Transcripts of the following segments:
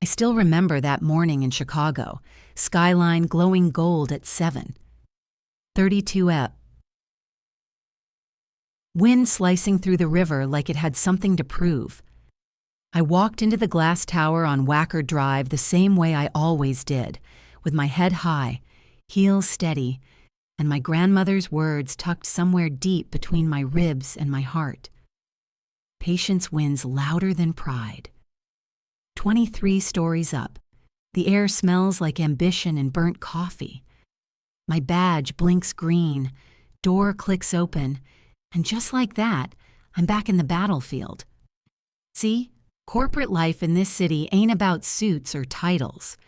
I still remember that morning in Chicago, skyline glowing gold at 7. 32 up. Wind slicing through the river like it had something to prove. I walked into the glass tower on Wacker Drive the same way I always did, with my head high, heels steady, and my grandmother's words tucked somewhere deep between my ribs and my heart. Patience wins louder than pride. 23 stories up. The air smells like ambition and burnt coffee. My badge blinks green, door clicks open, and just like that, I'm back in the battlefield. See, corporate life in this city ain't about suits or titles.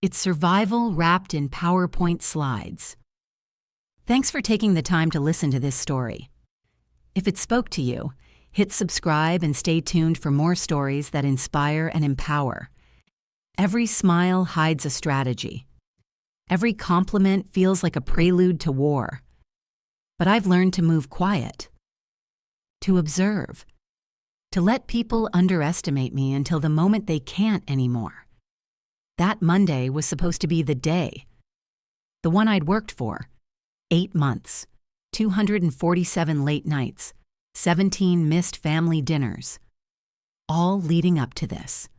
It's survival wrapped in PowerPoint slides. Thanks for taking the time to listen to this story. If it spoke to you, hit subscribe and stay tuned for more stories that inspire and empower. Every smile hides a strategy. Every compliment feels like a prelude to war. But I've learned to move quiet, to observe, to let people underestimate me until the moment they can't anymore. That Monday was supposed to be the day, the one I'd worked for. 8 months, 247 late nights, 17 missed family dinners, all leading up to this.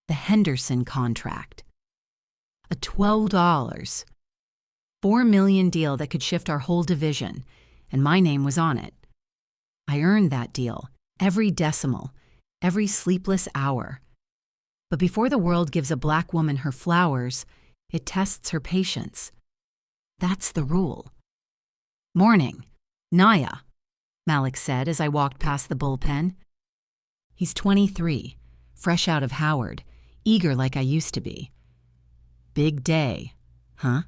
The Henderson contract. A $12, $4 million deal that could shift our whole division, and my name was on it. I earned that deal, every decimal, every sleepless hour. But before the world gives a black woman her flowers, it tests her patience. That's the rule. "Morning, Naya," Malik said as I walked past the bullpen. He's 23, fresh out of Howard, eager like I used to be. "Big day, huh?"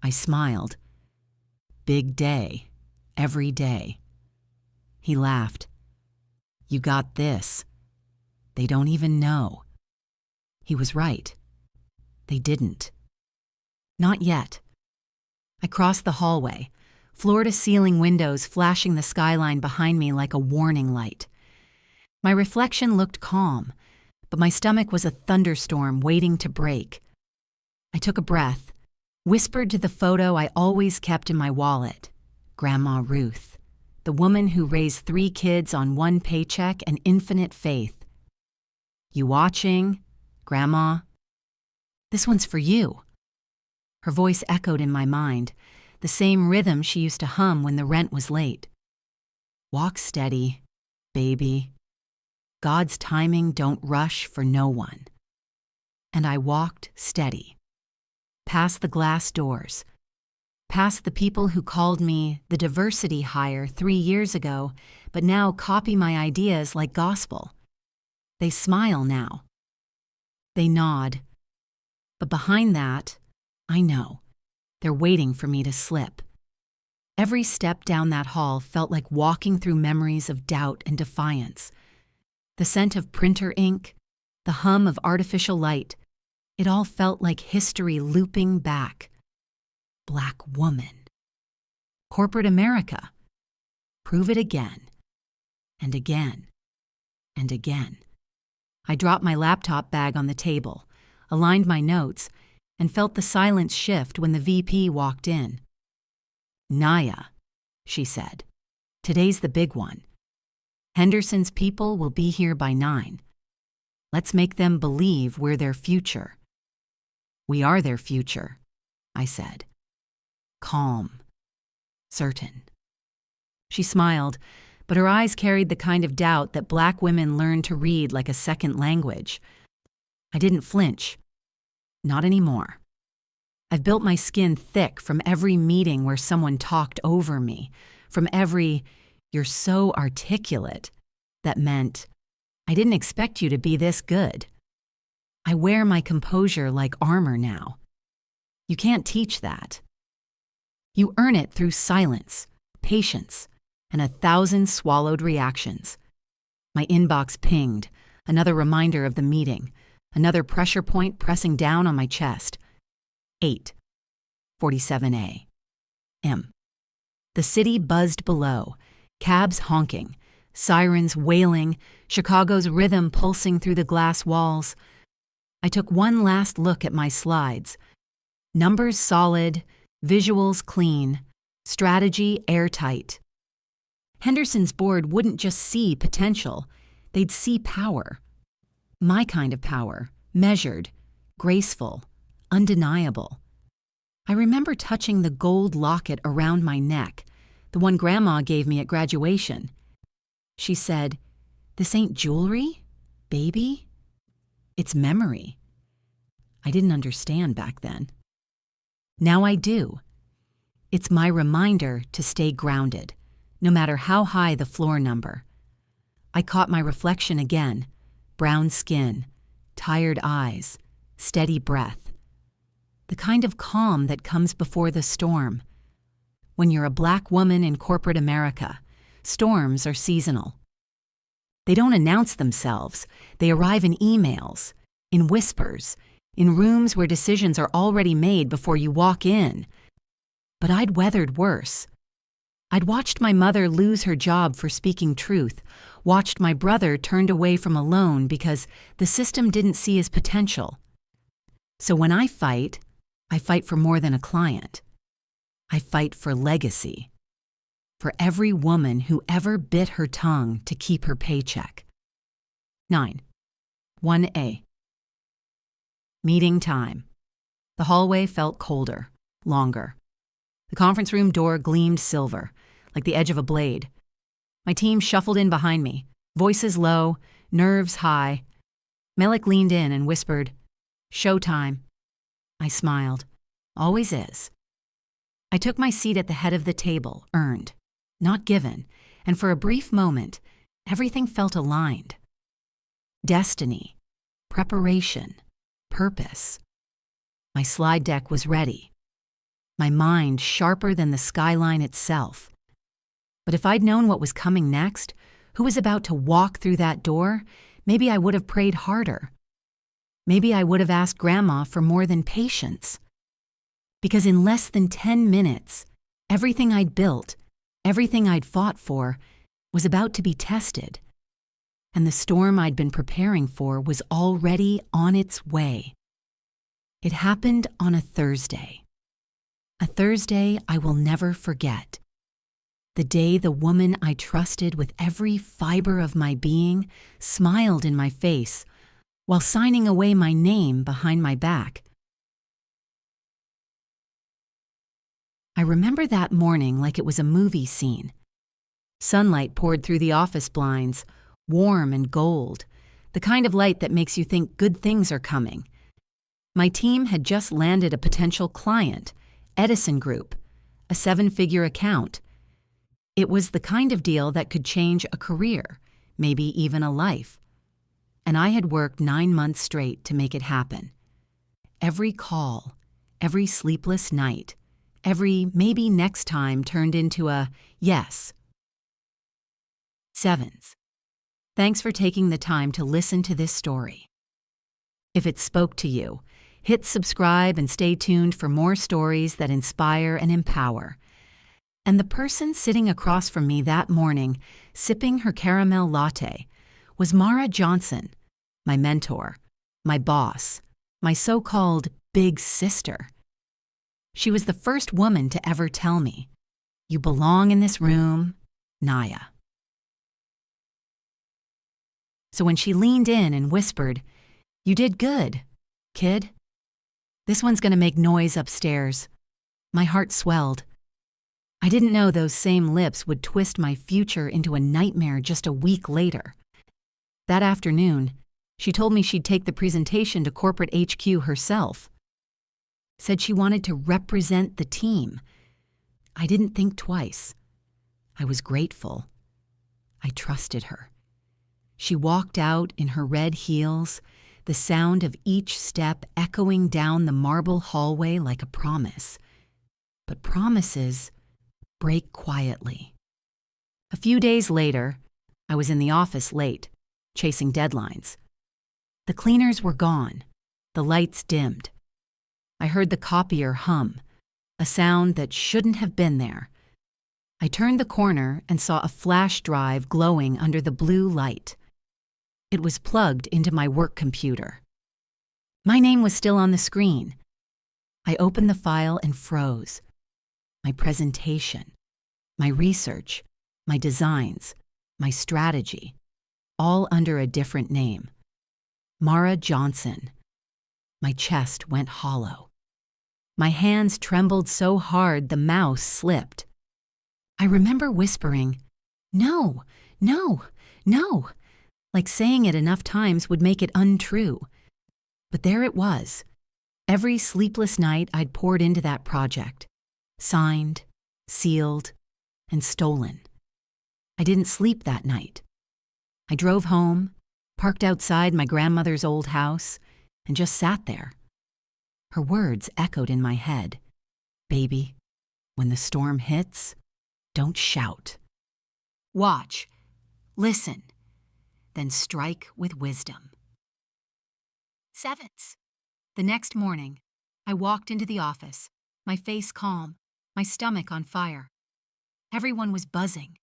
I smiled. "Big day, every day." He laughed. "You got this. They don't even know." He was right. They didn't. Not yet. I crossed the hallway, floor-to-ceiling windows flashing the skyline behind me like a warning light. My reflection looked calm, but my stomach was a thunderstorm waiting to break. I took a breath, whispered to the photo I always kept in my wallet, Grandma Ruth, the woman who raised 3 kids on 1 paycheck and infinite faith. "You watching, Grandma? This one's for you." Her voice echoed in my mind, the same rhythm she used to hum when the rent was late. "Walk steady, baby. God's timing don't rush for no one." And I walked steady. Past the glass doors. Past the people who called me the diversity hire 3 years ago, but now copy my ideas like gospel. They smile now. They nod. But behind that, I know. They're waiting for me to slip. Every step down that hall felt like walking through memories of doubt and defiance. The scent of printer ink, the hum of artificial light, it all felt like history looping back. Black woman. Corporate America. Prove it again, and again, and again. I dropped my laptop bag on the table, aligned my notes, and felt the silence shift when the VP walked in. "Naya," she said, "today's the big one. Henderson's people will be here by 9. Let's make them believe we're their future." "We are their future," I said. Calm. Certain. She smiled, but her eyes carried the kind of doubt that black women learn to read like a second language. I didn't flinch. Not anymore. I've built my skin thick from every meeting where someone talked over me, from every "you're so articulate" that meant, "I didn't expect you to be this good." I wear my composure like armor now. You can't teach that. You earn it through silence, patience, and 1,000 swallowed reactions. My inbox pinged, another reminder of the meeting, another pressure point pressing down on my chest. 8:47 a.m. The city buzzed below, cabs honking, sirens wailing, Chicago's rhythm pulsing through the glass walls. I took one last look at my slides. Numbers solid, visuals clean, strategy airtight. Henderson's board wouldn't just see potential, they'd see power. My kind of power, measured, graceful, undeniable. I remember touching the gold locket around my neck, the one Grandma gave me at graduation. She said, "This ain't jewelry, baby. It's memory." I didn't understand back then. Now I do. It's my reminder to stay grounded, no matter how high the floor number. I caught my reflection again, brown skin, tired eyes, steady breath. The kind of calm that comes before the storm. When you're a Black woman in corporate America, storms are seasonal. They don't announce themselves. They arrive in emails, in whispers, in rooms where decisions are already made before you walk in. But I'd weathered worse. I'd watched my mother lose her job for speaking truth, watched my brother turned away from a loan because the system didn't see his potential. So when I fight for more than a client. I fight for legacy. For every woman who ever bit her tongue to keep her paycheck. 9. 1A. Meeting time. The hallway felt colder, longer. The conference room door gleamed silver, like the edge of a blade. My team shuffled in behind me, voices low, nerves high. Melik leaned in and whispered, "Showtime." I smiled. Always is. I took my seat at the head of the table, earned, not given, and for a brief moment, everything felt aligned. Destiny, preparation, purpose. My slide deck was ready. My mind sharper than the skyline itself. But if I'd known what was coming next, who was about to walk through that door, maybe I would have prayed harder. Maybe I would have asked Grandma for more than patience. Because in less than 10 minutes, everything I'd built, everything I'd fought for, was about to be tested. And the storm I'd been preparing for was already on its way. It happened on a Thursday. A Thursday I will never forget. The day the woman I trusted with every fiber of my being smiled in my face while signing away my name behind my back. I remember that morning like it was a movie scene. Sunlight poured through the office blinds, warm and gold, the kind of light that makes you think good things are coming. My team had just landed a potential client, Edison Group, a 7-figure account. It was the kind of deal that could change a career, maybe even a life. And I had worked 9 months straight to make it happen. Every call, every sleepless night, every maybe next time turned into a yes. 7s. Thanks for taking the time to listen to this story. If it spoke to you, hit subscribe and stay tuned for more stories that inspire and empower. And the person sitting across from me that morning, sipping her caramel latte, was Mara Johnson, my mentor, my boss, my so-called big sister. She was the first woman to ever tell me, "You belong in this room, Naya." So when she leaned in and whispered, "You did good, kid. This one's gonna make noise upstairs," my heart swelled. I didn't know those same lips would twist my future into a nightmare just a week later. That afternoon, she told me she'd take the presentation to corporate HQ herself. Said she wanted to represent the team. I didn't think twice. I was grateful. I trusted her. She walked out in her red heels, the sound of each step echoing down the marble hallway like a promise. But promises break quietly. A few days later, I was in the office late, chasing deadlines. The cleaners were gone, the lights dimmed. I heard the copier hum, a sound that shouldn't have been there. I turned the corner and saw a flash drive glowing under the blue light. It was plugged into my work computer. My name was still on the screen. I opened the file and froze. My presentation, my research, my designs, my strategy, all under a different name. Mara Johnson. My chest went hollow. My hands trembled so hard the mouse slipped. I remember whispering, "No, no, no," like saying it enough times would make it untrue. But there it was. Every sleepless night I'd poured into that project. Signed, sealed, and stolen. I didn't sleep that night. I drove home, parked outside my grandmother's old house, and just sat there. Her words echoed in my head. "Baby, when the storm hits, don't shout. Watch, listen, then strike with wisdom." Sevens. The next morning, I walked into the office, my face calm, my stomach on fire. Everyone was buzzing.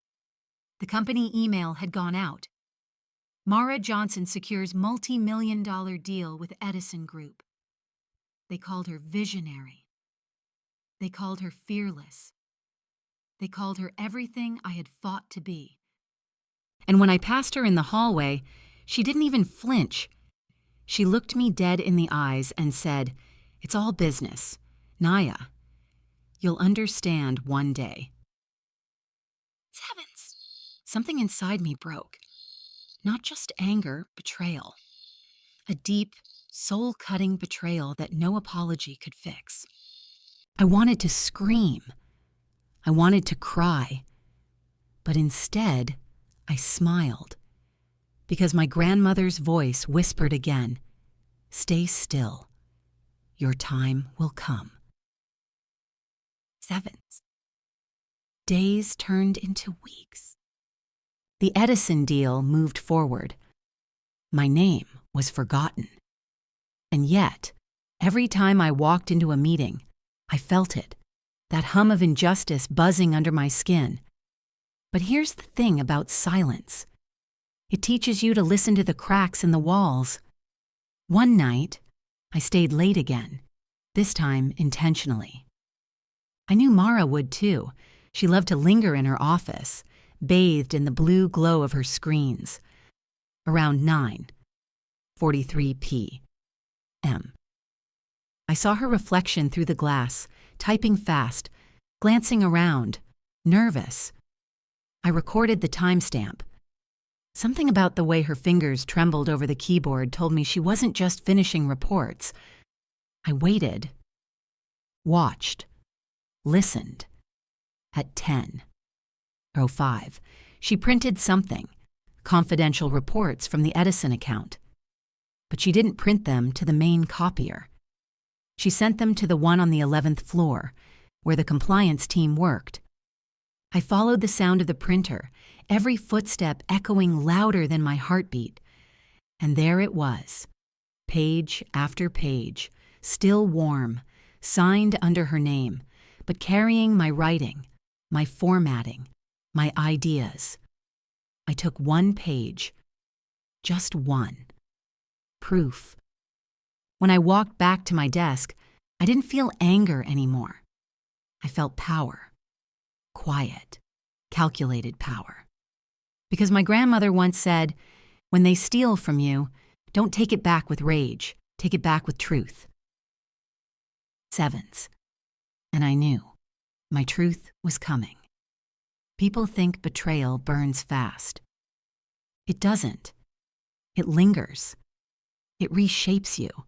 The company email had gone out. Mara Johnson secures multi-million-dollar deal with Edison Group. They called her visionary. They called her fearless. They called her everything I had fought to be. And when I passed her in the hallway, she didn't even flinch. She looked me dead in the eyes and said, "It's all business. Naya, you'll understand one day." Sevens. Something inside me broke. Not just anger, betrayal. A deep, soul-cutting betrayal that no apology could fix. I wanted to scream. I wanted to cry. But instead, I smiled. Because my grandmother's voice whispered again, "Stay still. Your time will come." Sevens. Days turned into weeks. The Edison deal moved forward. My name was forgotten. And yet, every time I walked into a meeting, I felt it, that hum of injustice buzzing under my skin. But here's the thing about silence. It teaches you to listen to the cracks in the walls. One night, I stayed late again, this time intentionally. I knew Mara would too. She loved to linger in her office, bathed in the blue glow of her screens. Around 9:43 p.m. I saw her reflection through the glass, typing fast, glancing around, nervous. I recorded the timestamp. Something about the way her fingers trembled over the keyboard told me she wasn't just finishing reports. I waited, watched, listened. At 10:05, she printed something, confidential reports from the Edison account. But she didn't print them to the main copier. She sent them to the one on the 11th floor, where the compliance team worked. I followed the sound of the printer, every footstep echoing louder than my heartbeat. And there it was, page after page, still warm, signed under her name, but carrying my writing, my formatting, my ideas. I took one page, just one. Proof. When I walked back to my desk, I didn't feel anger anymore. I felt power. Quiet, calculated power. Because my grandmother once said, "When they steal from you, don't take it back with rage, take it back with truth." Sevens. And I knew my truth was coming. People think betrayal burns fast. It doesn't. It lingers. It reshapes you.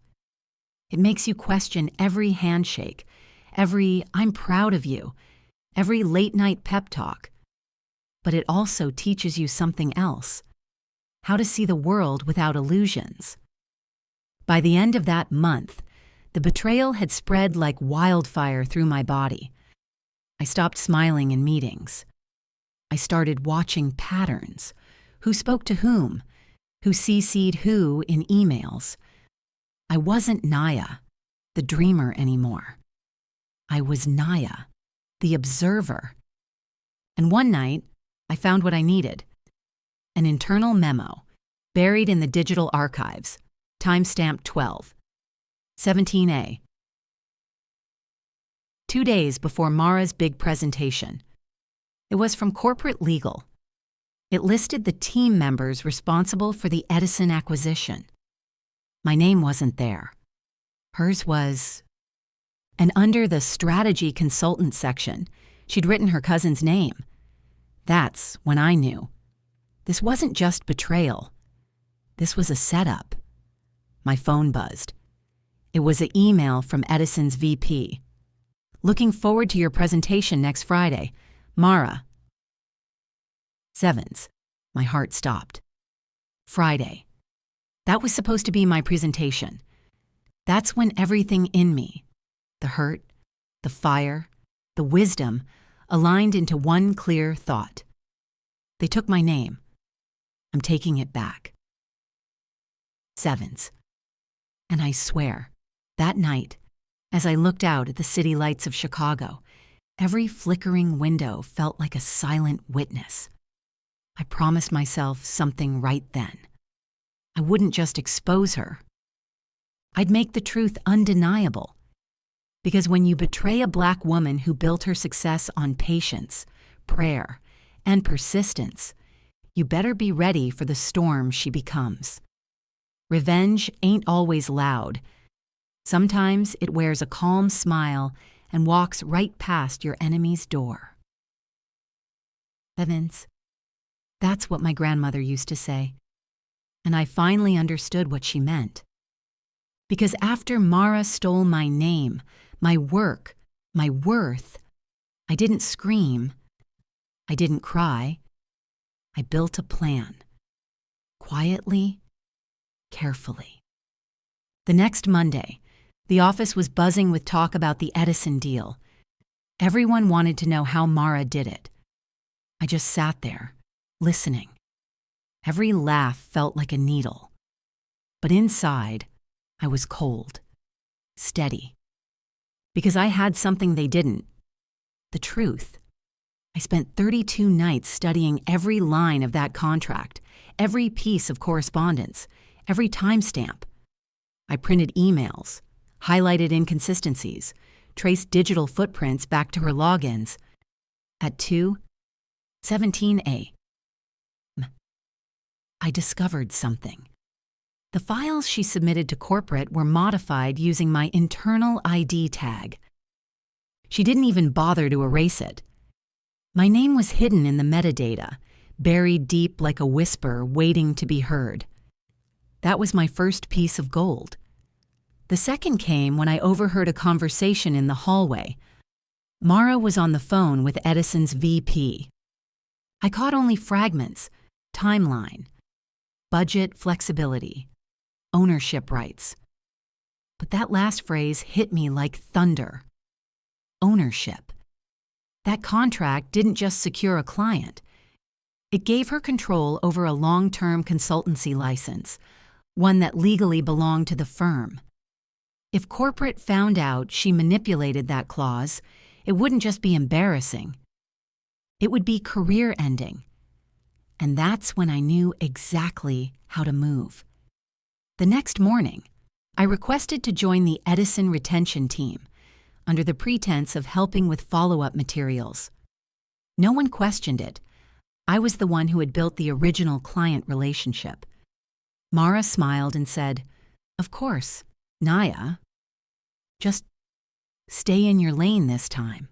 It makes you question every handshake, every "I'm proud of you," every late-night pep talk. But it also teaches you something else, how to see the world without illusions. By the end of that month, the betrayal had spread like wildfire through my body. I stopped smiling in meetings. I started watching patterns. Who spoke to whom? Who CC'd who in emails? I wasn't Naya, the dreamer, anymore. I was Naya, the observer. And one night, I found what I needed. An internal memo, buried in the digital archives, timestamp 12. 17A. 2 days before Mara's big presentation. It was from corporate legal. It listed the team members responsible for the Edison acquisition. My name wasn't there. Hers was. And under the strategy consultant section, she'd written her cousin's name. That's when I knew. This wasn't just betrayal. This was a setup. My phone buzzed. It was an email from Edison's VP. Looking forward to your presentation next Friday. Mara. Sevens. My heart stopped. Friday. That was supposed to be my presentation. That's when everything in me, the hurt, the fire, the wisdom, aligned into one clear thought. They took my name. I'm taking it back. Sevens. And I swear, that night, as I looked out at the city lights of Chicago, every flickering window felt like a silent witness. I promised myself something right then. I wouldn't just expose her. I'd make the truth undeniable. Because when you betray a Black woman who built her success on patience, prayer, and persistence, you better be ready for the storm she becomes. Revenge ain't always loud. Sometimes it wears a calm smile and walks right past your enemy's door. Evans, that's what my grandmother used to say. And I finally understood what she meant. Because after Mara stole my name, my work, my worth, I didn't scream. I didn't cry. I built a plan. Quietly, carefully. The next Monday, the office was buzzing with talk about the Edison deal. Everyone wanted to know how Mara did it. I just sat there, listening. Every laugh felt like a needle. But inside, I was cold, steady. Because I had something they didn't. The truth. I spent 32 nights studying every line of that contract, every piece of correspondence, every timestamp. I printed emails, highlighted inconsistencies, traced digital footprints back to her logins. At 2:17 I discovered something. The files she submitted to corporate were modified using my internal ID tag. She didn't even bother to erase it. My name was hidden in the metadata, buried deep like a whisper waiting to be heard. That was my first piece of gold. The second came when I overheard a conversation in the hallway. Mara was on the phone with Edison's VP. I caught only fragments, timeline, budget flexibility, ownership rights. But that last phrase hit me like thunder. Ownership. That contract didn't just secure a client. It gave her control over a long-term consultancy license, one that legally belonged to the firm. If corporate found out she manipulated that clause, it wouldn't just be embarrassing. It would be career-ending. And that's when I knew exactly how to move. The next morning, I requested to join the Edison retention team, under the pretense of helping with follow-up materials. No one questioned it. I was the one who had built the original client relationship. Mara smiled and said, "Of course, Naya. Just stay in your lane this time."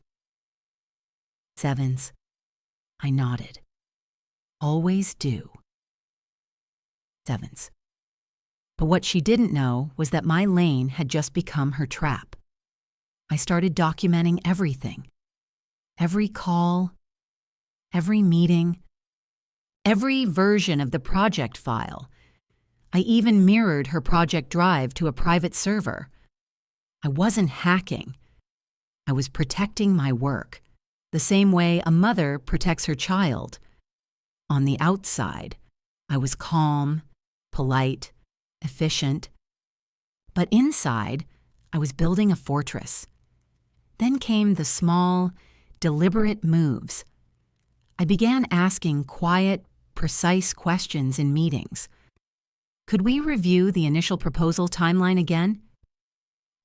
Sevens. I nodded. Always do. Sevens. But what she didn't know was that my lane had just become her trap. I started documenting everything. Every call, every meeting, every version of the project file. I even mirrored her project drive to a private server. I wasn't hacking. I was protecting my work, the same way a mother protects her child. On the outside, I was calm, polite, efficient. But inside, I was building a fortress. Then came the small, deliberate moves. I began asking quiet, precise questions in meetings. Could we review the initial proposal timeline again?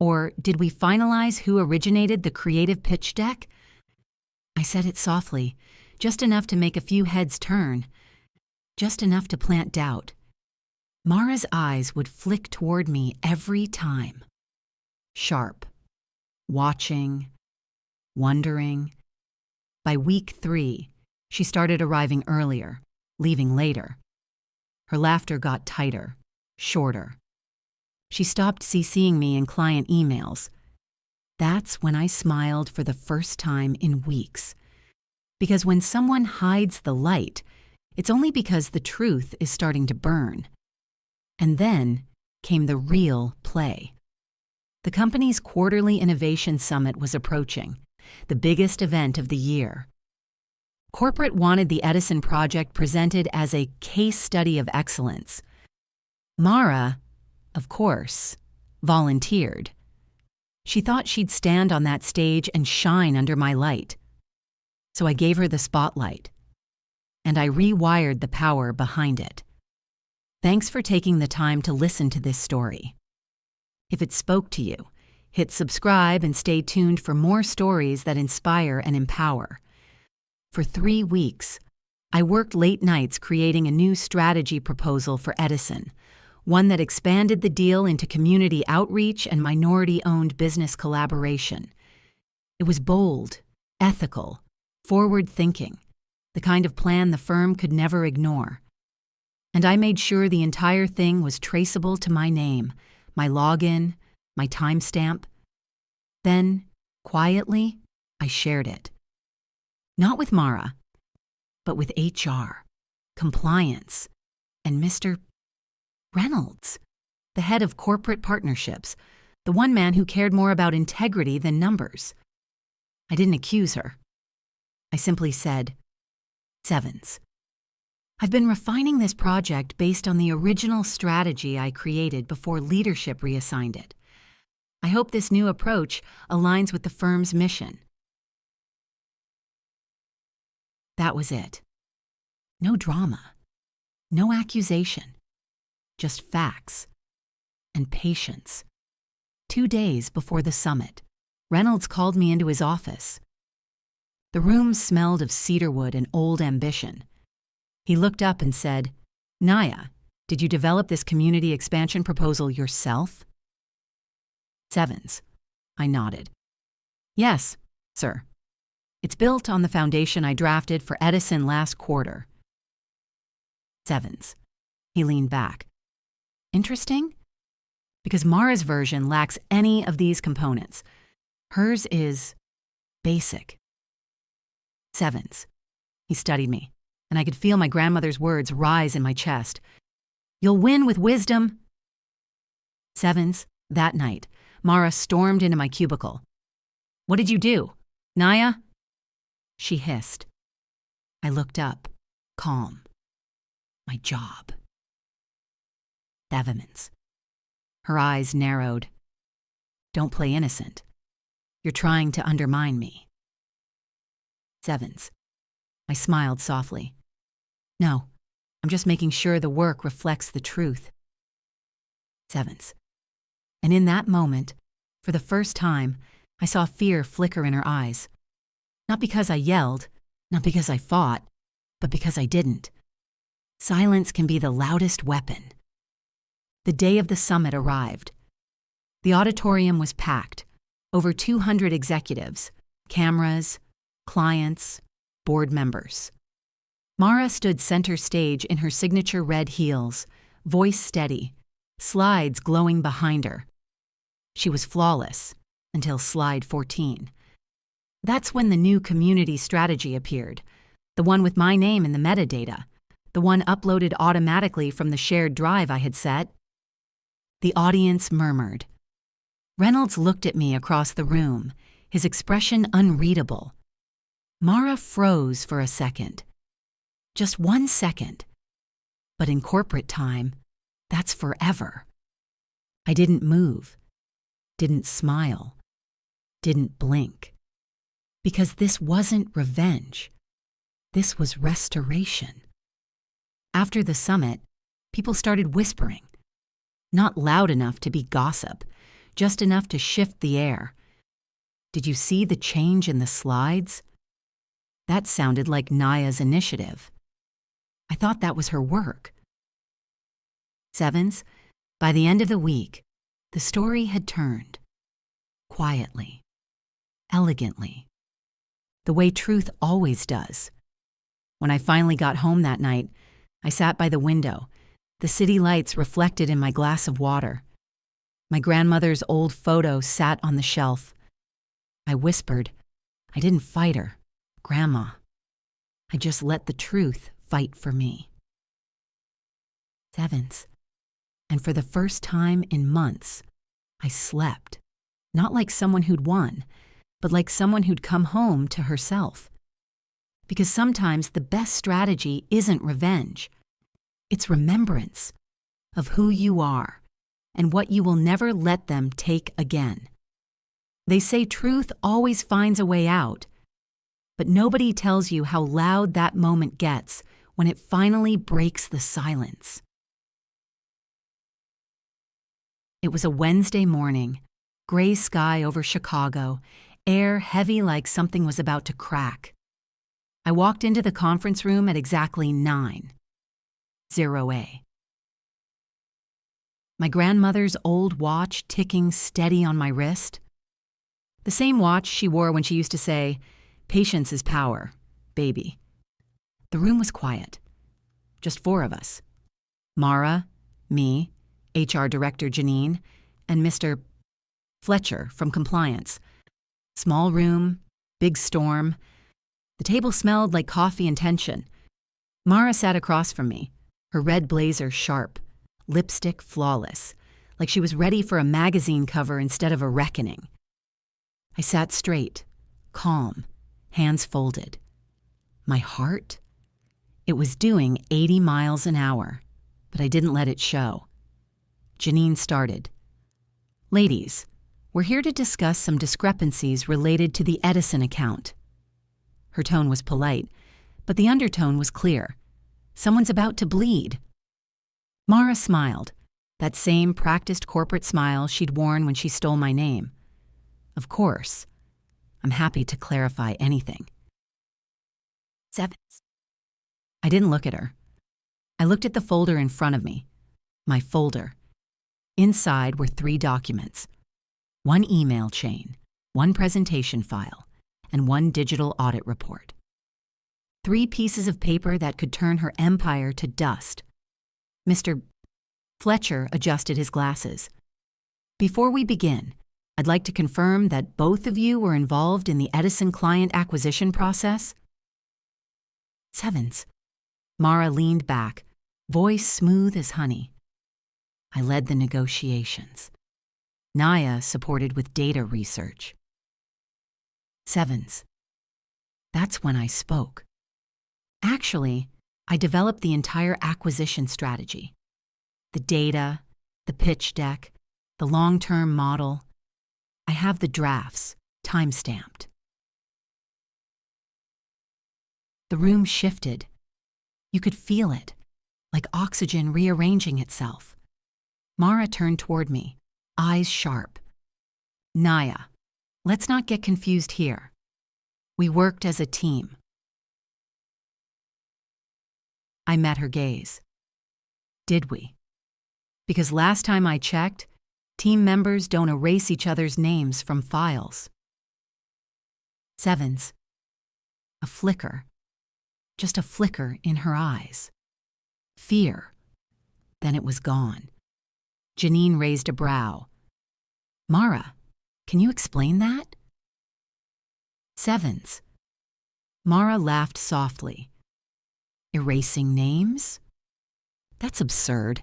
Or did we finalize who originated the creative pitch deck? I said it softly, just enough to make a few heads turn, just enough to plant doubt. Mara's eyes would flick toward me every time. Sharp, watching, wondering. By week 3, she started arriving earlier, leaving later. Her laughter got tighter, shorter. She stopped CCing me in client emails. That's when I smiled for the first time in weeks. Because when someone hides the light, it's only because the truth is starting to burn. And then came the real play. The company's quarterly innovation summit was approaching, the biggest event of the year. Corporate wanted the Edison project presented as a case study of excellence. Mara, of course, volunteered. She thought she'd stand on that stage and shine under my light. So I gave her the spotlight, and I rewired the power behind it. Thanks for taking the time to listen to this story. If it spoke to you, hit subscribe and stay tuned for more stories that inspire and empower. For 3 weeks, I worked late nights creating a new strategy proposal for Edison, one that expanded the deal into community outreach and minority-owned business collaboration. It was bold, ethical, forward-thinking, the kind of plan the firm could never ignore. And I made sure the entire thing was traceable to my name, my login, my timestamp. Then, quietly, I shared it. Not with Mara, but with HR, compliance, and Mr. Reynolds, the head of corporate partnerships, the one man who cared more about integrity than numbers. I didn't accuse her. I simply said, Sevens. I've been refining this project based on the original strategy I created before leadership reassigned it. I hope this new approach aligns with the firm's mission. That was it. No drama, no accusation, just facts and patience. 2 days before the summit, Reynolds called me into his office. The room smelled of cedarwood and old ambition. He looked up and said, "Naya, did you develop this community expansion proposal yourself?" Sevens. I nodded. Yes, sir. It's built on the foundation I drafted for Edison last quarter. Sevens. He leaned back. Interesting? Because Mara's version lacks any of these components. Hers is basic. Sevens. He studied me, and I could feel my grandmother's words rise in my chest. You'll win with wisdom. Sevens. That night, Mara stormed into my cubicle. What did you do, Naya? She hissed. I looked up, calm. My job. Sevens. Her eyes narrowed. Don't play innocent. You're trying to undermine me. Sevens. I smiled softly. No, I'm just making sure the work reflects the truth. Sevens. And in that moment, for the first time, I saw fear flicker in her eyes. Not because I yelled, not because I fought, but because I didn't. Silence can be the loudest weapon. The day of the summit arrived. The auditorium was packed. Over 200 executives, cameras, clients, board members. Mara stood center stage in her signature red heels, voice steady, slides glowing behind her. She was flawless until slide 14. That's when the new community strategy appeared, the one with my name in the metadata, the one uploaded automatically from the shared drive I had set. The audience murmured. Reynolds looked at me across the room, his expression unreadable. Mara froze for a second. Just 1 second. But in corporate time, that's forever. I didn't move, didn't smile, didn't blink. Because this wasn't revenge. This was restoration. After the summit, people started whispering. Not loud enough to be gossip, just enough to shift the air. Did you see the change in the slides? That sounded like Naya's initiative. I thought that was her work. Sevens, by the end of the week, the story had turned. Quietly. Elegantly. The way truth always does. When I finally got home that night, I sat by the window, the city lights reflected in my glass of water. My grandmother's old photo sat on the shelf. I whispered, I didn't fight her, Grandma. I just let the truth fight for me. Sevens. And for the first time in months, I slept. Not like someone who'd won, but like someone who'd come home to herself. Because sometimes the best strategy isn't revenge. It's remembrance of who you are and what you will never let them take again. They say truth always finds a way out, but nobody tells you how loud that moment gets when it finally breaks the silence. It was a Wednesday morning, gray sky over Chicago, air heavy like something was about to crack. I walked into the conference room at exactly 9. 0A. My grandmother's old watch ticking steady on my wrist. The same watch she wore when she used to say, "Patience is power, baby." The room was quiet. Just 4 of us. Mara, me, HR Director Janine, and Mr. Fletcher from compliance. Small room, big storm. The table smelled like coffee and tension. Mara sat across from me, her red blazer sharp, lipstick flawless, like she was ready for a magazine cover instead of a reckoning. I sat straight, calm, hands folded. My heart? It was doing 80 miles an hour, but I didn't let it show. Janine started. Ladies, we're here to discuss some discrepancies related to the Edison account. Her tone was polite, but the undertone was clear. Someone's about to bleed. Mara smiled, that same practiced corporate smile she'd worn when she stole my name. Of course, I'm happy to clarify anything. Sevens. I didn't look at her. I looked at the folder in front of me. My folder. Inside were 3 documents. 1 email chain, 1 presentation file, and 1 digital audit report. 3 pieces of paper that could turn her empire to dust. Mr. Fletcher adjusted his glasses. Before we begin, I'd like to confirm that both of you were involved in the Edison client acquisition process. Sevens. Mara leaned back, voice smooth as honey. I led the negotiations. Naya supported with data research. Sevens. That's when I spoke. Actually, I developed the entire acquisition strategy. The data, the pitch deck, the long-term model. I have the drafts, time-stamped. The room shifted. You could feel it, like oxygen rearranging itself. Mara turned toward me, eyes sharp. Naya, let's not get confused here. We worked as a team. I met her gaze. Did we? Because last time I checked, team members don't erase each other's names from files. Sevens. A flicker. Just a flicker in her eyes. Fear. Then it was gone. Janine raised a brow. Mara, can you explain that? Sevens. Mara laughed softly. Erasing names? That's absurd.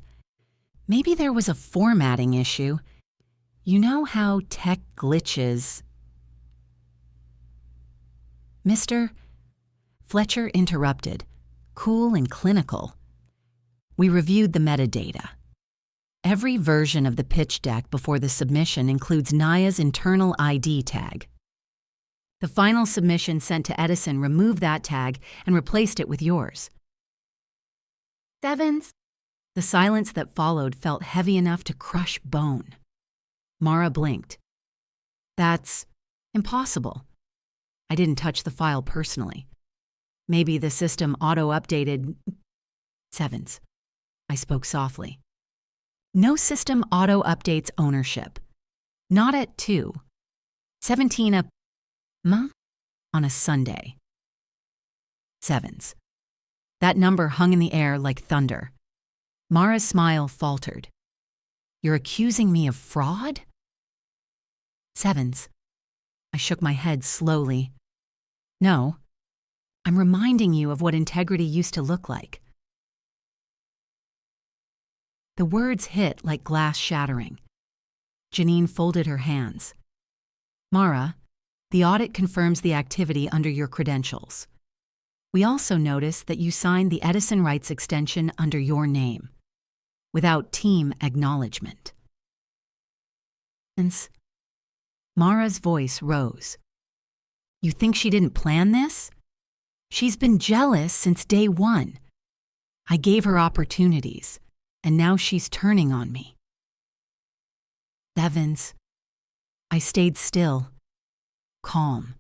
Maybe there was a formatting issue. You know how tech glitches. Mr. Fletcher interrupted, cool and clinical. We reviewed the metadata. Every version of the pitch deck before the submission includes Naya's internal ID tag. The final submission sent to Edison removed that tag and replaced it with yours. Sevens. The silence that followed felt heavy enough to crush bone. Mara blinked. That's impossible. I didn't touch the file personally. Maybe the system auto-updated. Sevens. I spoke softly. No system auto-updates ownership. Not at 2. 17 on a Sunday. Sevens. That number hung in the air like thunder. Mara's smile faltered. You're accusing me of fraud? Sevens. I shook my head slowly. No. I'm reminding you of what integrity used to look like. The words hit like glass shattering. Janine folded her hands. Mara, the audit confirms the activity under your credentials. We also notice that you signed the Edison rights extension under your name, without team acknowledgement. Mara's voice rose. You think she didn't plan this? She's been jealous since day one. I gave her opportunities, and now she's turning on me. Sevens. I stayed still, calm.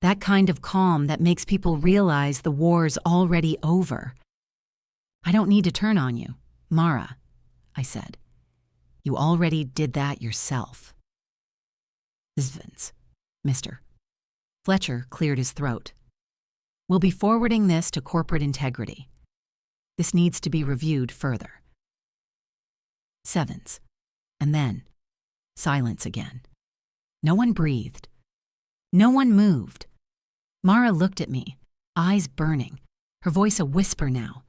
That kind of calm that makes people realize the war's already over. I don't need to turn on you, Mara, I said. You already did that yourself. Zvins, Mr. Fletcher cleared his throat. We'll be forwarding this to corporate integrity. This needs to be reviewed further. Sevens. And then, silence again. No one breathed. No one moved. Mara looked at me, eyes burning, her voice a whisper now.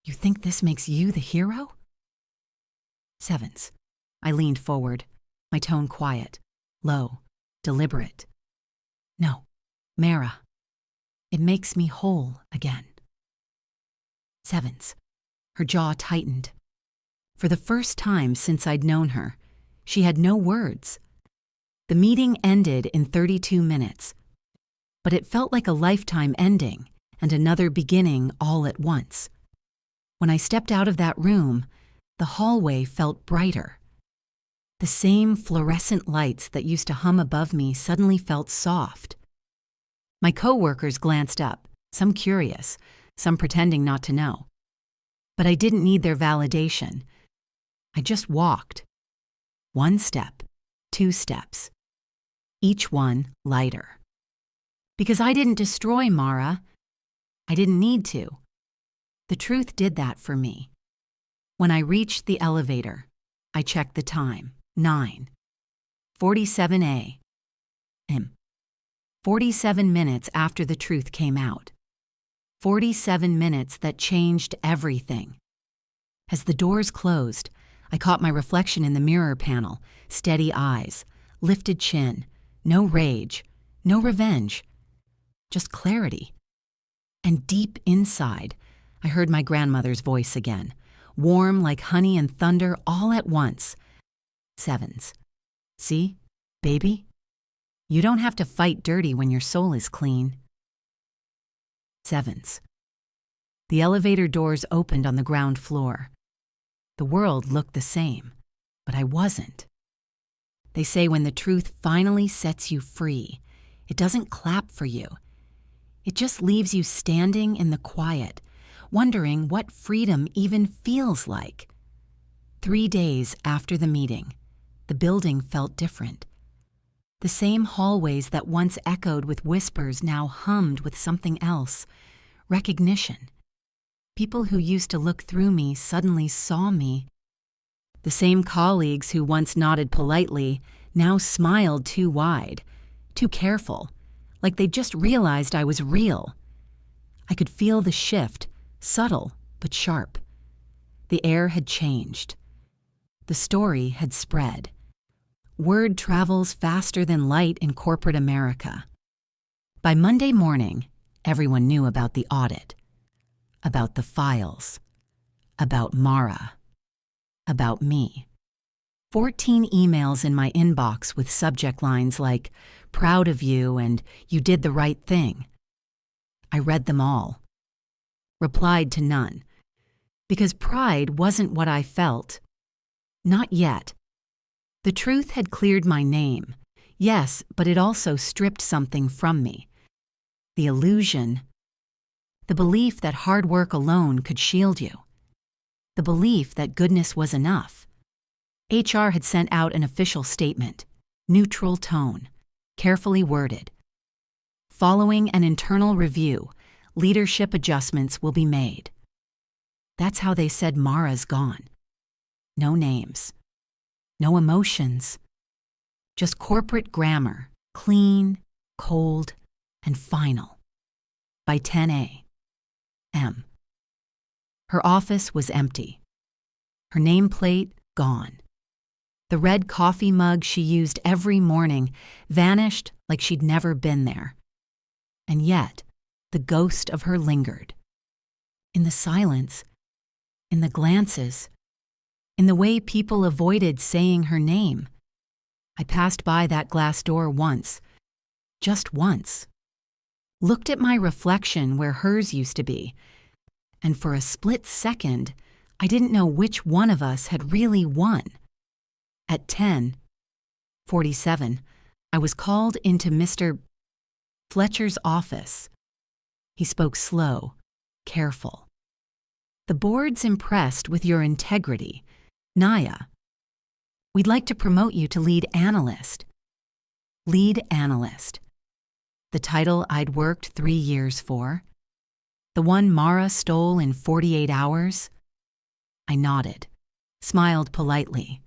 You think this makes you the hero? Sevens. I leaned forward, my tone quiet, low, deliberate. No, Mara. It makes me whole again. Sevens. Her jaw tightened. For the first time since I'd known her, she had no words. The meeting ended in 32 minutes, but it felt like a lifetime ending and another beginning all at once. When I stepped out of that room, the hallway felt brighter. The same fluorescent lights that used to hum above me suddenly felt soft. My coworkers glanced up, some curious, some pretending not to know. But I didn't need their validation. I just walked. 1 step, 2 steps. Each one lighter. Because I didn't destroy Mara. I didn't need to. The truth did that for me. When I reached the elevator, I checked the time. 9:47 a.m. 47 minutes after the truth came out. 47 minutes that changed everything. As the doors closed, I caught my reflection in the mirror panel, steady eyes, lifted chin, no rage, no revenge, just clarity. And deep inside, I heard my grandmother's voice again, warm like honey and thunder all at once. Sevens. See, baby? You don't have to fight dirty when your soul is clean. Sevens. The elevator doors opened on the ground floor. The world looked the same, but I wasn't. They say when the truth finally sets you free, it doesn't clap for you. It just leaves you standing in the quiet, wondering what freedom even feels like. 3 days after the meeting, the building felt different. The same hallways that once echoed with whispers now hummed with something else, recognition. People who used to look through me suddenly saw me. The same colleagues who once nodded politely now smiled too wide, too careful, like they just realized I was real. I could feel the shift, subtle but sharp. The air had changed. The story had spread. Word travels faster than light in corporate America. By Monday morning, everyone knew about the audit, about the files, about Mara, about me. 14 emails in my inbox with subject lines like, "Proud of you" and "You did the right thing." I read them all. Replied to none. Because pride wasn't what I felt. Not yet. The truth had cleared my name, yes, but it also stripped something from me. The illusion, the belief that hard work alone could shield you, the belief that goodness was enough. HR had sent out an official statement, neutral tone, carefully worded. Following an internal review, leadership adjustments will be made. That's how they said Mara's gone. No names. No emotions. Just corporate grammar, clean, cold, and final. By 10 a.m. Her office was empty. Her nameplate gone. The red coffee mug she used every morning vanished like she'd never been there. And yet, the ghost of her lingered. In the silence, in the glances, in the way people avoided saying her name. I passed by that glass door once, just once. Looked at my reflection where hers used to be, and for a split second, I didn't know which one of us had really won. At 10:47, I was called into Mr. Fletcher's office. He spoke slow, careful. The board's impressed with your integrity, Naya. We'd like to promote you to lead analyst. Lead analyst. The title I'd worked 3 years for. The one Mara stole in 48 hours. I nodded, smiled politely.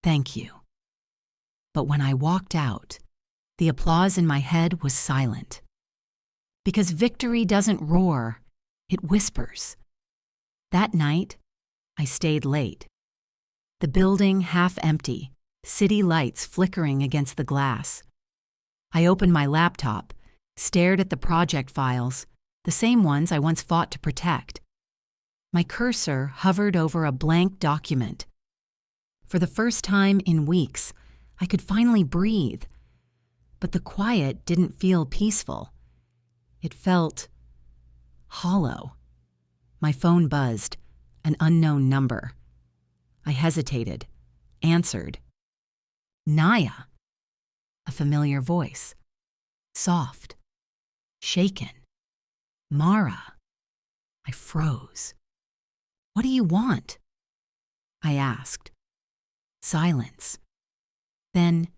Thank you. But when I walked out, the applause in my head was silent. Because victory doesn't roar, it whispers. That night, I stayed late. The building half empty, city lights flickering against the glass. I opened my laptop, stared at the project files, the same ones I once fought to protect. My cursor hovered over a blank document. For the first time in weeks, I could finally breathe. But the quiet didn't feel peaceful. It felt hollow. My phone buzzed, an unknown number. I hesitated, answered. Naya. A familiar voice. Soft. Shaken. Mara. I froze. What do you want? I asked. Silence. Then,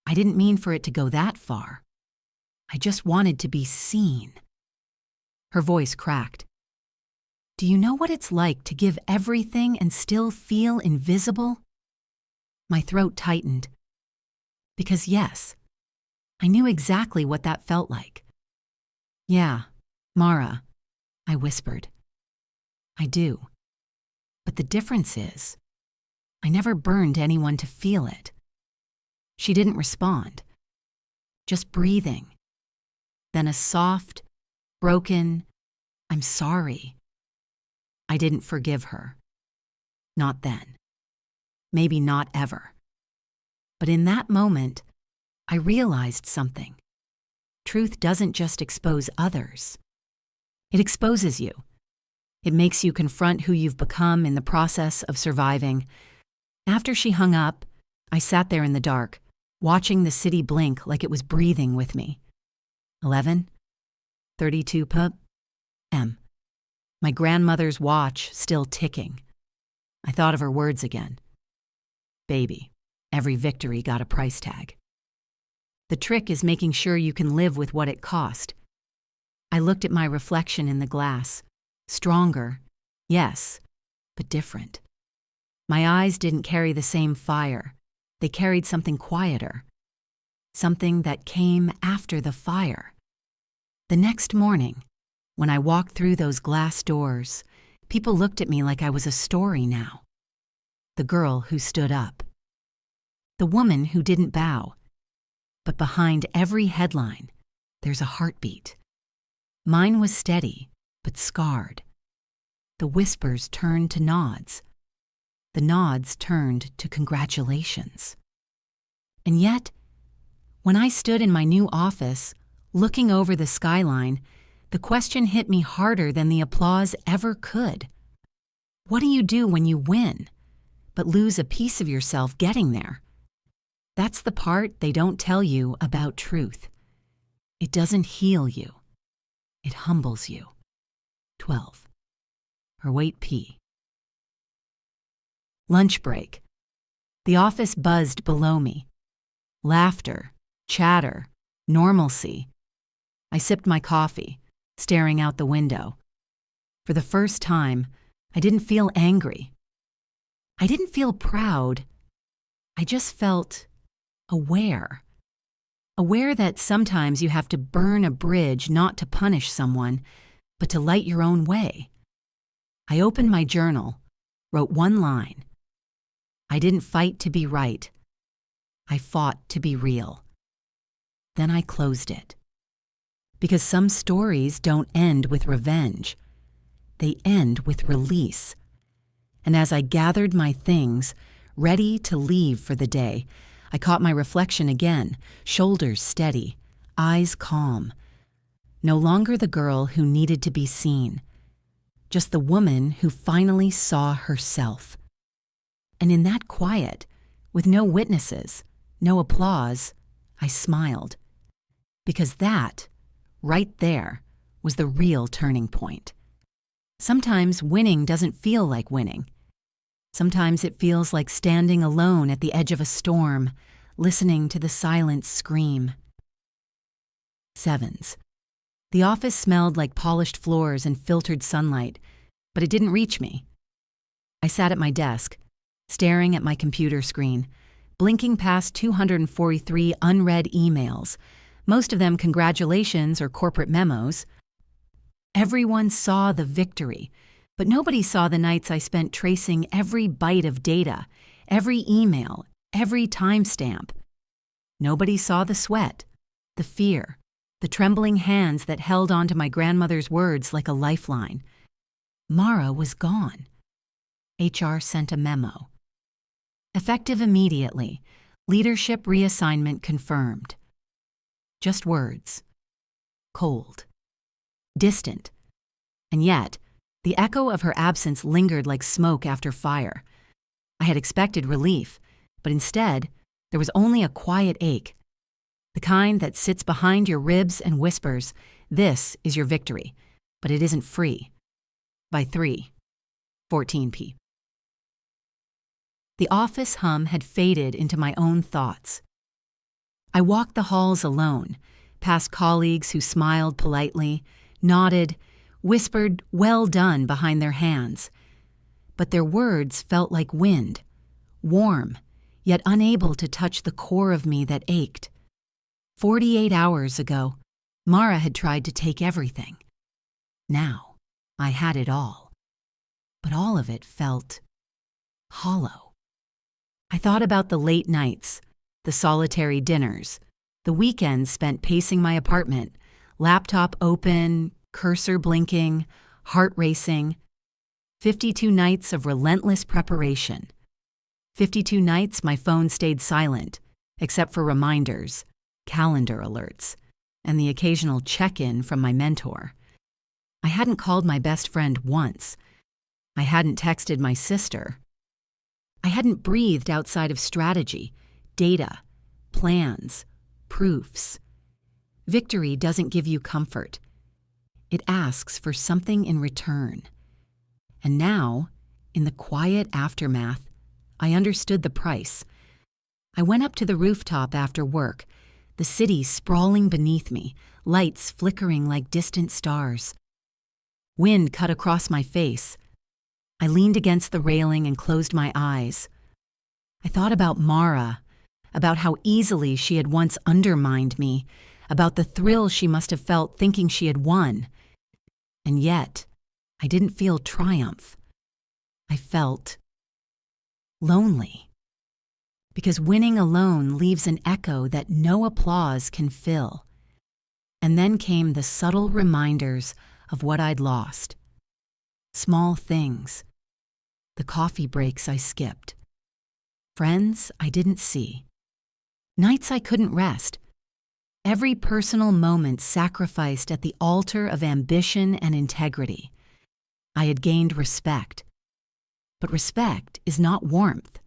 I didn't mean for it to go that far. I just wanted to be seen. Her voice cracked. Do you know what it's like to give everything and still feel invisible? My throat tightened. Because yes, I knew exactly what that felt like. Yeah, Mara, I whispered. I do. But the difference is, I never burned anyone to feel it. She didn't respond. Just breathing. Then a soft, broken, I'm sorry. I didn't forgive her. Not then. Maybe not ever. But in that moment, I realized something. Truth doesn't just expose others. It exposes you. It makes you confront who you've become in the process of surviving. After she hung up, I sat there in the dark, watching the city blink like it was breathing with me. 11:32 p.m. My grandmother's watch still ticking. I thought of her words again. Baby, every victory got a price tag. The trick is making sure you can live with what it cost. I looked at my reflection in the glass. Stronger, yes, but different. My eyes didn't carry the same fire. They carried something quieter. Something that came after the fire. The next morning, when I walked through those glass doors, people looked at me like I was a story now. The girl who stood up. The woman who didn't bow. But behind every headline, there's a heartbeat. Mine was steady, but scarred. The whispers turned to nods. The nods turned to congratulations. And yet, when I stood in my new office, looking over the skyline, the question hit me harder than the applause ever could. What do you do when you win? but lose a piece of yourself getting there. That's the part they don't tell you about truth. It doesn't heal you. It humbles you. 12. Her weight P. Lunch break. The office buzzed below me. Laughter, chatter, normalcy. I sipped my coffee, staring out the window. For the first time, I didn't feel angry. I didn't feel proud. I just felt aware. Aware that sometimes you have to burn a bridge not to punish someone, but to light your own way. I opened my journal, wrote one line. I didn't fight to be right. I fought to be real. Then I closed it. Because some stories don't end with revenge. They end with release. And as I gathered my things, ready to leave for the day, I caught my reflection again, shoulders steady, eyes calm. No longer the girl who needed to be seen, just the woman who finally saw herself. And in that quiet, with no witnesses, no applause, I smiled. Because that, right there, was the real turning point. Sometimes winning doesn't feel like winning. Sometimes it feels like standing alone at the edge of a storm, listening to the silence scream. 7s. The office smelled like polished floors and filtered sunlight, but it didn't reach me. I sat at my desk, staring at my computer screen, blinking past 243 unread emails, most of them congratulations or corporate memos. Everyone saw the victory, but nobody saw the nights I spent tracing every byte of data, every email, every timestamp. Nobody saw the sweat, the fear, the trembling hands that held onto my grandmother's words like a lifeline. Mara was gone. HR sent a memo. Effective immediately, leadership reassignment confirmed. Just words. Cold. Distant. And yet, the echo of her absence lingered like smoke after fire. I had expected relief, but instead, there was only a quiet ache. The kind that sits behind your ribs and whispers, "This is your victory," but it isn't free. By 3:14 p. The office hum had faded into my own thoughts. I walked the halls alone, past colleagues who smiled politely, nodded, whispered "well done" behind their hands. But their words felt like wind, warm, yet unable to touch the core of me that ached. 48 hours ago, Mara had tried to take everything. Now, I had it all. But all of it felt hollow. I thought about the late nights, the solitary dinners, the weekends spent pacing my apartment, laptop open, cursor blinking, heart racing. 52 nights of relentless preparation. 52 nights my phone stayed silent, except for reminders, calendar alerts, and the occasional check-in from my mentor. I hadn't called my best friend once. I hadn't texted my sister. I hadn't breathed outside of strategy, data, plans, proofs. Victory doesn't give you comfort. It asks for something in return. And now, in the quiet aftermath, I understood the price. I went up to the rooftop after work, the city sprawling beneath me, lights flickering like distant stars. Wind cut across my face. I leaned against the railing and closed my eyes. I thought about Mara, about how easily she had once undermined me, about the thrill she must have felt thinking she had won. And yet, I didn't feel triumph. I felt lonely. Because winning alone leaves an echo that no applause can fill. And then came the subtle reminders of what I'd lost. Small things. The coffee breaks I skipped. Friends I didn't see. Nights I couldn't rest. Every personal moment sacrificed at the altar of ambition and integrity. I had gained respect. But respect is not warmth.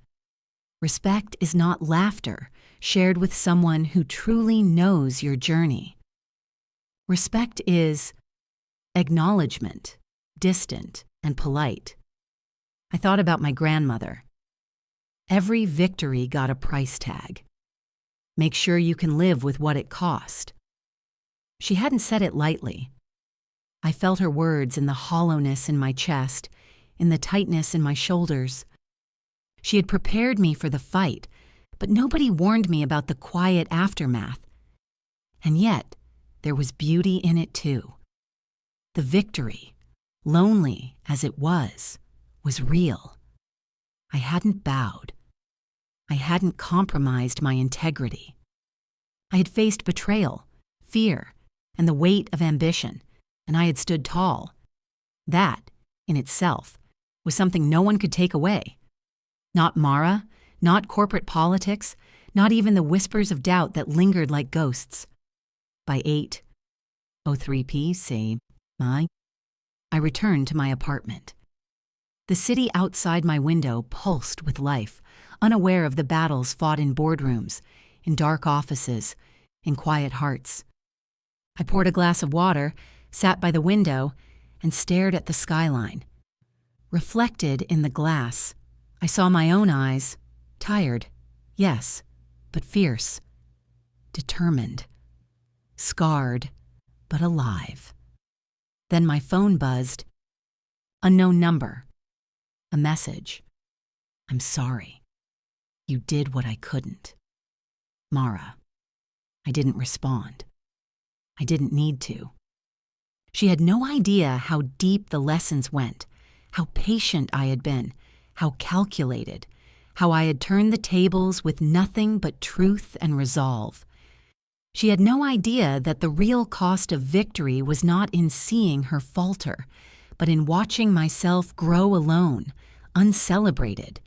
Respect is not laughter shared with someone who truly knows your journey. Respect is acknowledgement, distant and polite. I thought about my grandmother. Every victory got a price tag. Make sure you can live with what it cost. She hadn't said it lightly. I felt her words in the hollowness in my chest, in the tightness in my shoulders. She had prepared me for the fight, but nobody warned me about the quiet aftermath. And yet, there was beauty in it too. The victory, lonely as it was real. I hadn't bowed. I hadn't compromised my integrity. I had faced betrayal, fear, and the weight of ambition, and I had stood tall. That, in itself, was something no one could take away. Not Mara, not corporate politics, not even the whispers of doubt that lingered like ghosts. By 8:03 p.m., I returned to my apartment. The city outside my window pulsed with life, unaware of the battles fought in boardrooms, in dark offices, in quiet hearts. I poured a glass of water, sat by the window, and stared at the skyline. Reflected in the glass, I saw my own eyes, tired, yes, but fierce, determined, scarred, but alive. Then my phone buzzed. Unknown number. A message. I'm sorry. You did what I couldn't. Mara. I didn't respond. I didn't need to. She had no idea how deep the lessons went, how patient I had been, how calculated, how I had turned the tables with nothing but truth and resolve. She had no idea that the real cost of victory was not in seeing her falter, but in watching myself grow alone, uncelebrated,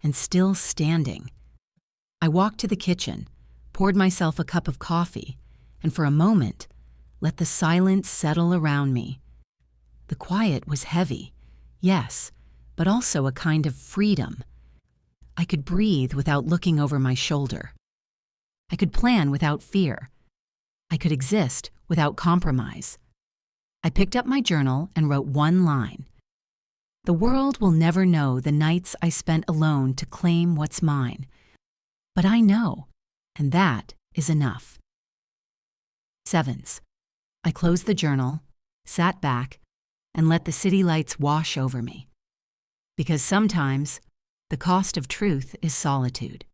and still standing. I walked to the kitchen, poured myself a cup of coffee, and for a moment, let the silence settle around me. The quiet was heavy, yes, but also a kind of freedom. I could breathe without looking over my shoulder. I could plan without fear. I could exist without compromise. I picked up my journal and wrote one line. The world will never know the nights I spent alone to claim what's mine. But I know, and that is enough. 7s. I closed the journal, sat back, and let the city lights wash over me. Because sometimes, the cost of truth is solitude.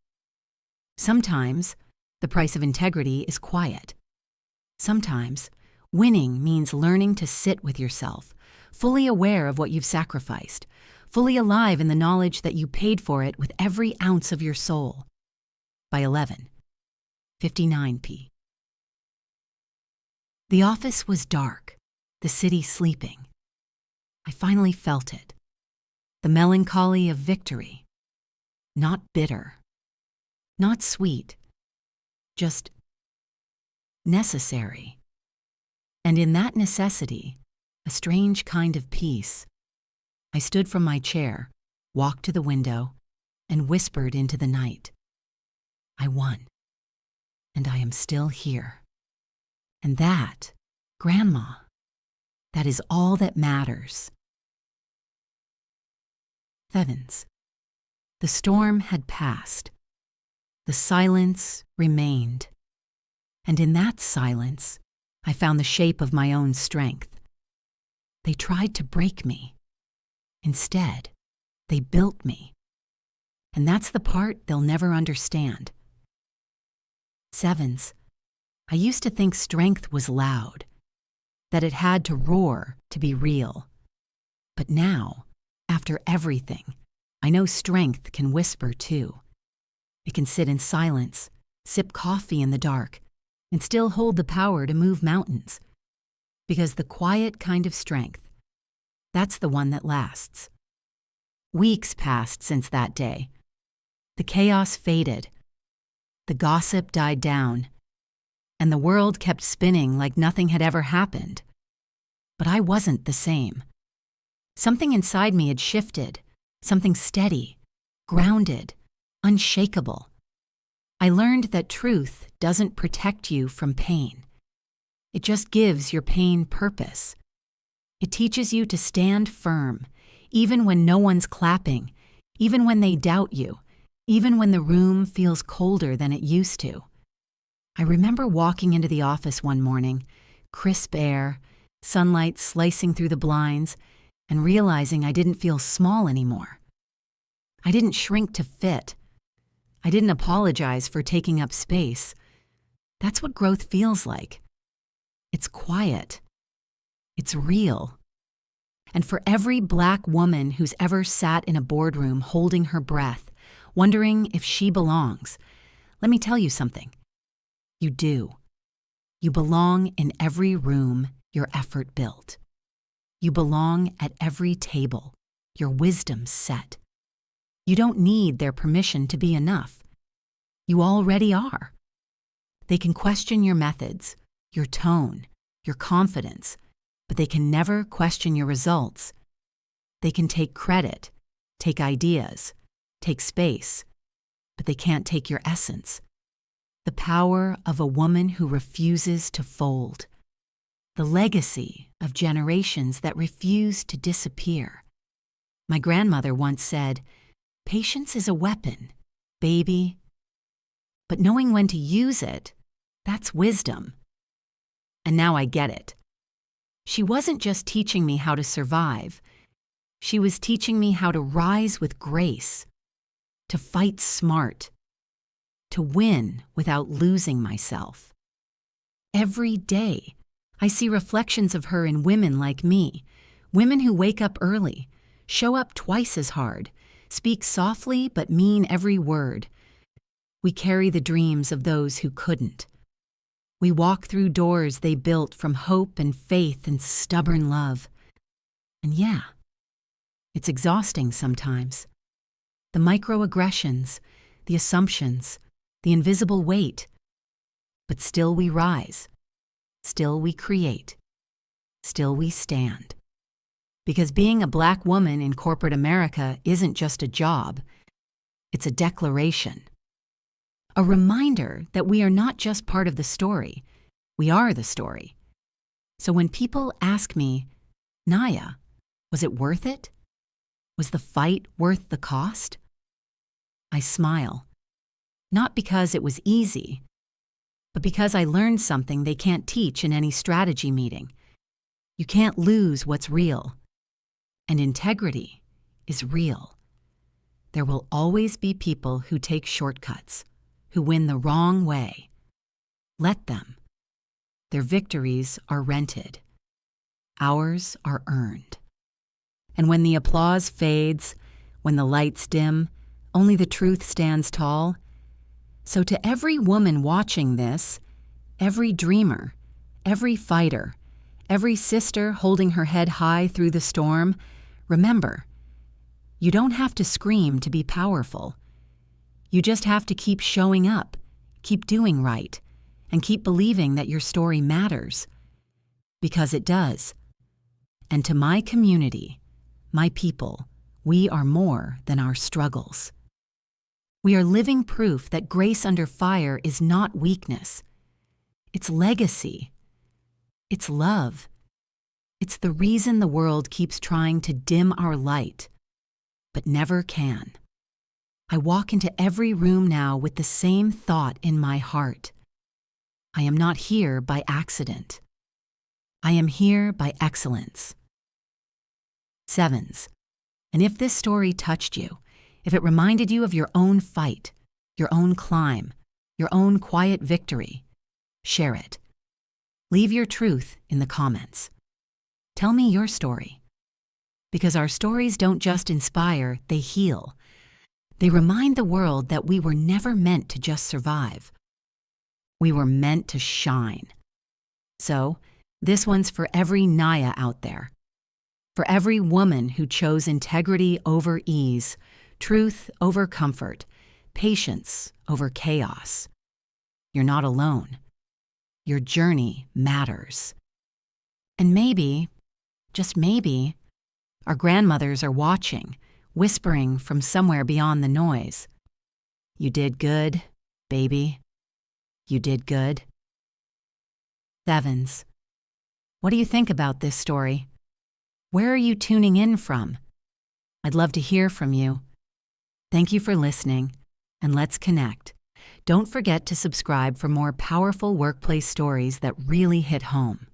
Sometimes, the price of integrity is quiet. Sometimes, winning means learning to sit with yourself, fully aware of what you've sacrificed, fully alive in the knowledge that you paid for it with every ounce of your soul. By 11:59 p.m. The office was dark, the city sleeping. I finally felt it. The melancholy of victory. Not bitter. Not sweet. Just necessary. And in that necessity, a strange kind of peace. I stood from my chair, walked to the window, and whispered into the night. I won. And I am still here. And that, Grandma, that is all that matters. 7s. The storm had passed. The silence remained. And in that silence, I found the shape of my own strength. They tried to break me. Instead, they built me. And that's the part they'll never understand. 7s. I used to think strength was loud, that it had to roar to be real. But now, after everything, I know strength can whisper too. It can sit in silence, sip coffee in the dark, and still hold the power to move mountains. Because the quiet kind of strength, that's the one that lasts. Weeks passed since that day. The chaos faded. The gossip died down. And the world kept spinning like nothing had ever happened. But I wasn't the same. Something inside me had shifted, something steady, grounded, unshakable. I learned that truth doesn't protect you from pain. It just gives your pain purpose. It teaches you to stand firm, even when no one's clapping, even when they doubt you, even when the room feels colder than it used to. I remember walking into the office one morning, crisp air, sunlight slicing through the blinds, and realizing I didn't feel small anymore. I didn't shrink to fit. I didn't apologize for taking up space. That's what growth feels like. It's quiet. It's real. And for every Black woman who's ever sat in a boardroom holding her breath, wondering if she belongs, let me tell you something. You do. You belong in every room your effort built. You belong at every table your wisdom set. You don't need their permission to be enough. You already are. They can question your methods, your tone, your confidence, but they can never question your results. They can take credit, take ideas, take space, but they can't take your essence. The power of a woman who refuses to fold. The legacy of generations that refuse to disappear. My grandmother once said, "Patience is a weapon, baby." But knowing when to use it, that's wisdom. And now I get it. She wasn't just teaching me how to survive. She was teaching me how to rise with grace, to fight smart, to win without losing myself. Every day, I see reflections of her in women like me, women who wake up early, show up twice as hard, speak softly but mean every word. We carry the dreams of those who couldn't. We walk through doors they built from hope and faith and stubborn love. And yeah, it's exhausting sometimes. The microaggressions, the assumptions, the invisible weight. But still we rise. Still we create. Still we stand. Because being a Black woman in corporate America isn't just a job. It's a declaration. A reminder that we are not just part of the story. We are the story. So when people ask me, "Naya, was it worth it? Was the fight worth the cost?" I smile. Not because it was easy, but because I learned something they can't teach in any strategy meeting. You can't lose what's real. And integrity is real. There will always be people who take shortcuts, who win the wrong way. Let them. Their victories are rented. Ours are earned. And when the applause fades, when the lights dim, only the truth stands tall. So to every woman watching this, every dreamer, every fighter, every sister holding her head high through the storm, remember, you don't have to scream to be powerful. You just have to keep showing up, keep doing right, and keep believing that your story matters. Because it does. And to my community, my people, we are more than our struggles. We are living proof that grace under fire is not weakness. It's legacy. It's love. It's the reason the world keeps trying to dim our light, but never can. I walk into every room now with the same thought in my heart. I am not here by accident. I am here by excellence. Sevens. And if this story touched you, if it reminded you of your own fight, your own climb, your own quiet victory, share it. Leave your truth in the comments. Tell me your story. Because our stories don't just inspire, they heal. They remind the world that we were never meant to just survive. We were meant to shine. So, this one's for every Naya out there. For every woman who chose integrity over ease, truth over comfort, patience over chaos. You're not alone. Your journey matters. And maybe, just maybe, our grandmothers are watching, whispering from somewhere beyond the noise. You did good, baby. You did good. Sevens. What do you think about this story? Where are you tuning in from? I'd love to hear from you. Thank you for listening, and let's connect. Don't forget to subscribe for more powerful workplace stories that really hit home.